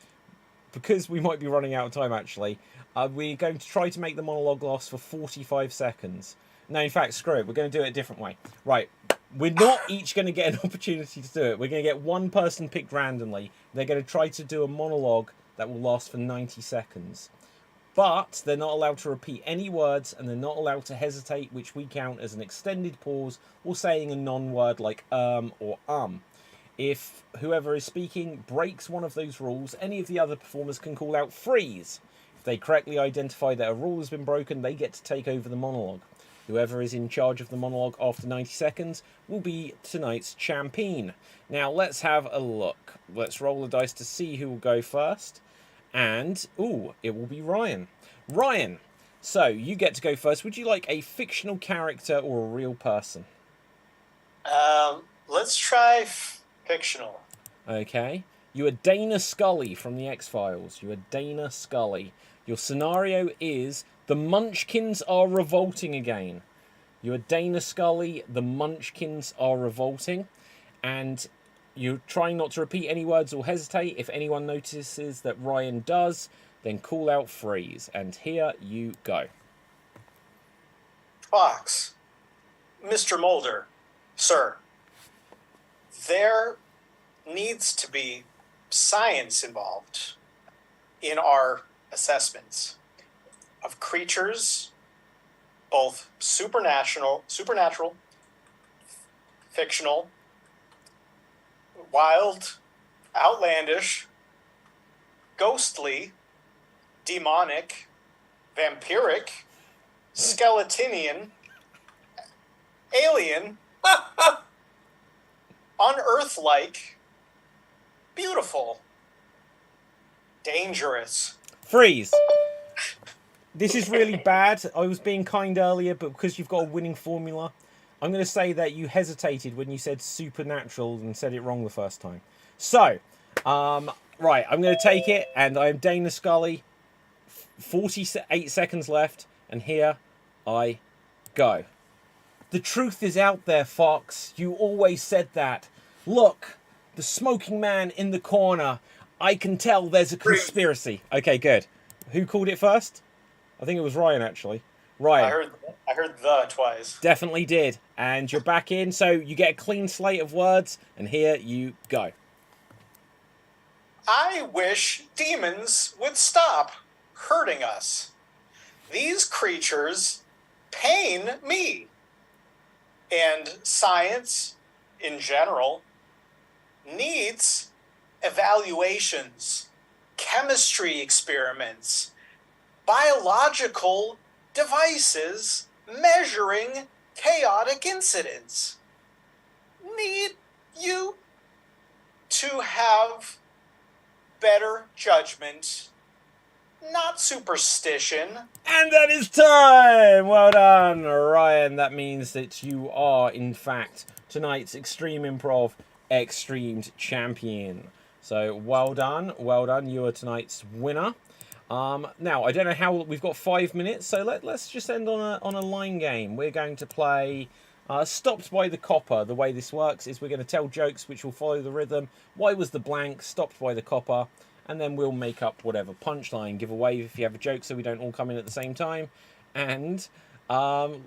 because we might be running out of time, actually, we're going to try to make the monologue last for 45 seconds. No, in fact, screw it. We're going to do it a different way. Right. We're not each going to get an opportunity to do it. We're going to get one person picked randomly. They're going to try to do a monologue that will last for 90 seconds. But they're not allowed to repeat any words, and they're not allowed to hesitate, which we count as an extended pause or saying a non-word like or If whoever is speaking breaks one of those rules, any of the other performers can call out freeze. If they correctly identify that a rule has been broken, they get to take over the monologue. Whoever is in charge of the monologue after 90 seconds will be tonight's champion. Now, let's have a look. Let's roll the dice to see who will go first. And, it will be Ryan. Ryan, so you get to go first. Would you like a fictional character or a real person? Let's try fictional. Okay. You are Dana Scully from the X-Files. You are Dana Scully. Your scenario is the Munchkins are revolting again. You are Dana Scully. The Munchkins are revolting. And you're trying not to repeat any words or hesitate. If anyone notices that Ryan does, then call out freeze. And here you go. Fox. Mr. Mulder. Sir. There needs to be science involved in our assessments of creatures, both supernatural, fictional, wild, outlandish, ghostly, demonic, vampiric, skeletonian, alien, unearth-like, beautiful, dangerous. Freeze. This is really bad. I was being kind earlier, but because you've got a winning formula, I'm going to say that you hesitated when you said supernatural and said it wrong the first time. So, right, I'm going to take it, and I'm Dana Scully. 48 seconds left, and here I go. The truth is out there, Fox. You always said that. Look, the smoking man in the corner. I can tell there's a conspiracy. Okay, good. Who called it first? I think it was Ryan, actually. Ryan. I heard the twice. Definitely did. And you're back in, so you get a clean slate of words, and here you go. I wish demons would stop hurting us. These creatures pain me. And science, in general, needs evaluations, chemistry experiments, biological devices measuring chaotic incidents. Need you to have better judgment, not superstition. And that is time! Well done, Ryan. That means that you are, in fact, tonight's Extreme Improv Xstreamed champion. So, well done. Well done. You are tonight's winner. Now, I don't know how... We've got 5 minutes, so let's just end on a line game. We're going to play... Stopped by the Copper. The way this works is we're going to tell jokes which will follow the rhythm. Why was the blank? Stopped by the Copper. And then we'll make up whatever punchline. Give a wave if you have a joke so we don't all come in at the same time. And I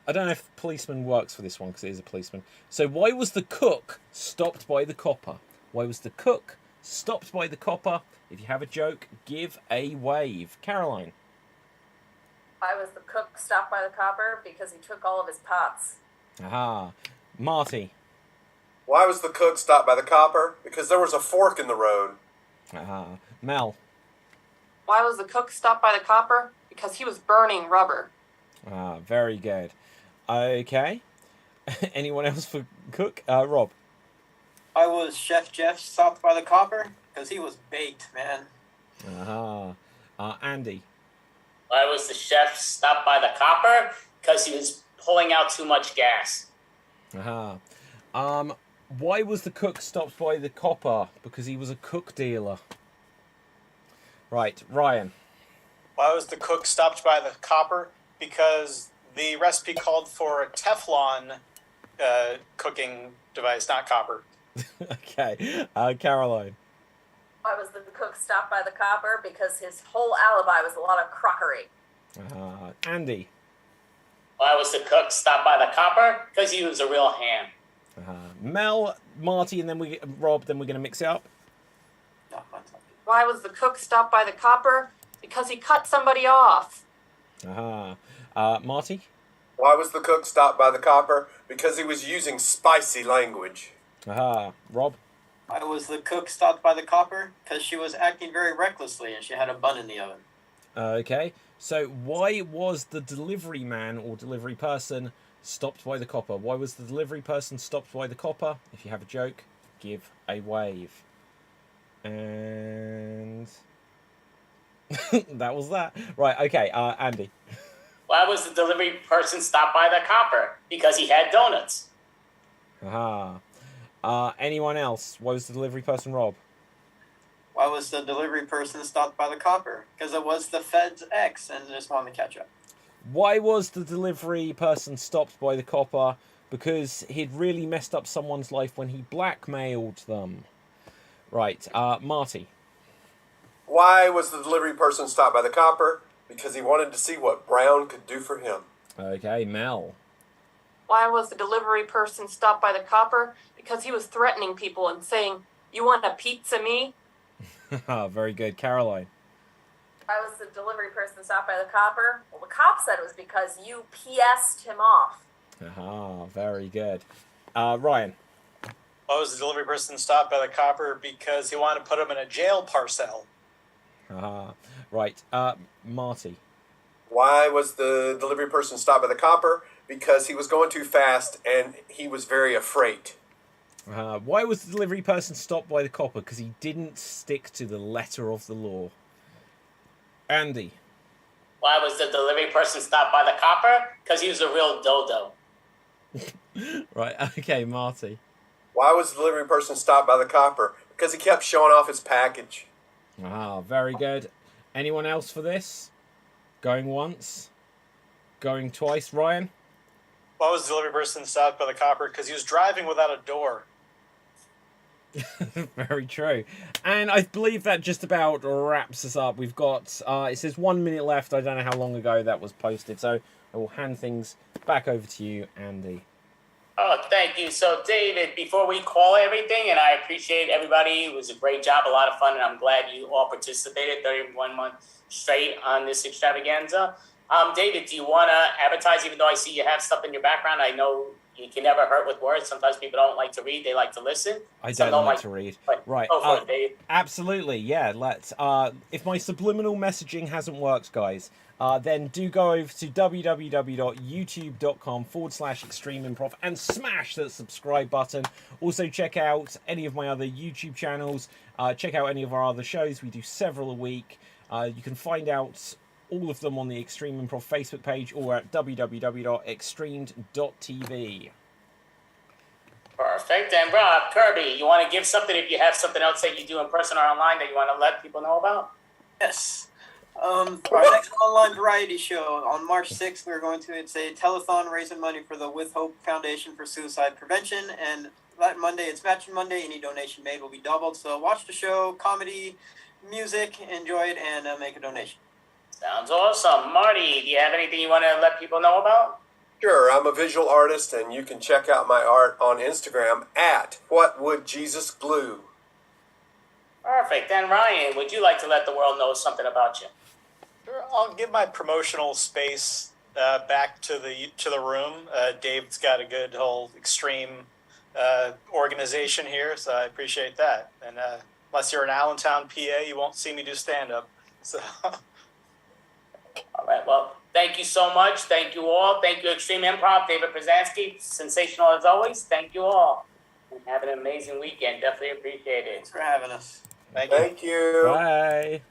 don't know if policeman works for this one because it is a policeman. So why was the cook stopped by the copper? Why was the cook stopped by the copper? If you have a joke, give a wave. Caroline. Why was the cook stopped by the copper? Because he took all of his pots. Aha. Marty. Why was the cook stopped by the copper? Because there was a fork in the road. Aha. Mel. Why was the cook stopped by the copper? Because he was burning rubber. Ah, very good. Okay. Anyone else for cook? Rob. I was Chef Jeff stopped by the copper because he was baked, man. Aha. Andy. Why was the chef stopped by the copper? Because he was pulling out too much gas. Aha. Why was the cook stopped by the copper? Because he was a cook dealer. Right, Ryan. Why was the cook stopped by the copper? Because the recipe called for a Teflon cooking device, not copper. Okay. Caroline. Why was the cook stopped by the copper? Because his whole alibi was a lot of crockery. Andy. Why was the cook stopped by the copper? Because he was a real ham. Mel, Marty, and then Rob. Then we're going to mix it up. Why was the cook stopped by the copper? Because he cut somebody off. Marty. Why was the cook stopped by the copper? Because he was using spicy language. Rob. Why was the cook stopped by the copper? Because she was acting very recklessly and she had a bun in the oven. Okay. So why was the delivery man or delivery person stopped by the copper? Why was the delivery person stopped by the copper? If you have a joke, give a wave. And that was that. Right, okay, Andy. Why was the delivery person stopped by the copper? Because he had donuts. Anyone else? Why was the delivery person Rob? Why was the delivery person stopped by the copper? Because it was the Fed's ex and just wanted to catch up. Why was the delivery person stopped by the copper? Because he'd really messed up someone's life when he blackmailed them. Right, Marty. Why was the delivery person stopped by the copper? Because he wanted to see what Brown could do for him. Okay, Mel. Why was the delivery person stopped by the copper? Because he was threatening people and saying, "You want a pizza, me?" Very good. Caroline. Why was the delivery person stopped by the copper? Well, the cop said it was because you PS'd him off. Very good. Ryan. Why was the delivery person stopped by the copper? Because he wanted to put him in a jail parcel. Right. Marty. Why was the delivery person stopped by the copper? Because he was going too fast and he was very afraid. Why was the delivery person stopped by the copper? Because he didn't stick to the letter of the law. Andy. Why was the delivery person stopped by the copper? Because he was a real dodo. Right, okay, Marty. Why was the delivery person stopped by the copper? Because he kept showing off his package. Very good. Anyone else for this? Going once? Going twice, Ryan? Why was the delivery person stopped by the copper? Because he was driving without a door. Very true. And I believe that just about wraps us up. We've got, it says 1 minute left. I don't know how long ago that was posted. So I will hand things back over to you, Andy. Oh, thank you. So, David, before we call everything, and I appreciate everybody, it was a great job, a lot of fun, and I'm glad you all participated 31 months straight on this extravaganza. David, do you want to advertise, even though I see you have stuff in your background? I know you can never hurt with words. Sometimes people don't like to read, they like to listen. I don't like to read. Right. Go for it, Dave. Absolutely, yeah. Let's. If my subliminal messaging hasn't worked, guys, then do go over to www.youtube.com/extremeimprov and smash that subscribe button. Also, check out any of my other YouTube channels. Check out any of our other shows. We do several a week. You can find out all of them on the Extreme Improv Facebook page or at www.xstreamed.tv. Perfect. And Rob, Kirby, you want to give something if you have something else that you do in person or online that you want to let people know about? Yes. Our next online variety show on March 6th, we're going to, it's a telethon raising money for the With Hope Foundation for Suicide Prevention. And that Monday, it's Matching Monday. Any donation made will be doubled. So watch the show, comedy, music, enjoy it, and make a donation. Sounds awesome. Marty, do you have anything you want to let people know about? Sure, I'm a visual artist, and you can check out my art on Instagram at What Would Jesus Glue. Perfect. And Ryan, would you like to let the world know something about you? Sure, I'll give my promotional space back to the room. Dave's got a good whole extreme organization here, so I appreciate that. And unless you're in Allentown, PA, you won't see me do stand-up. So. All right. Well, thank you so much. Thank you all. Thank you, Extreme Improv, David Brzezinski. Sensational as always. Thank you all. And have an amazing weekend. Definitely appreciate it. Thanks for having us. Thank you. Thank you. Bye.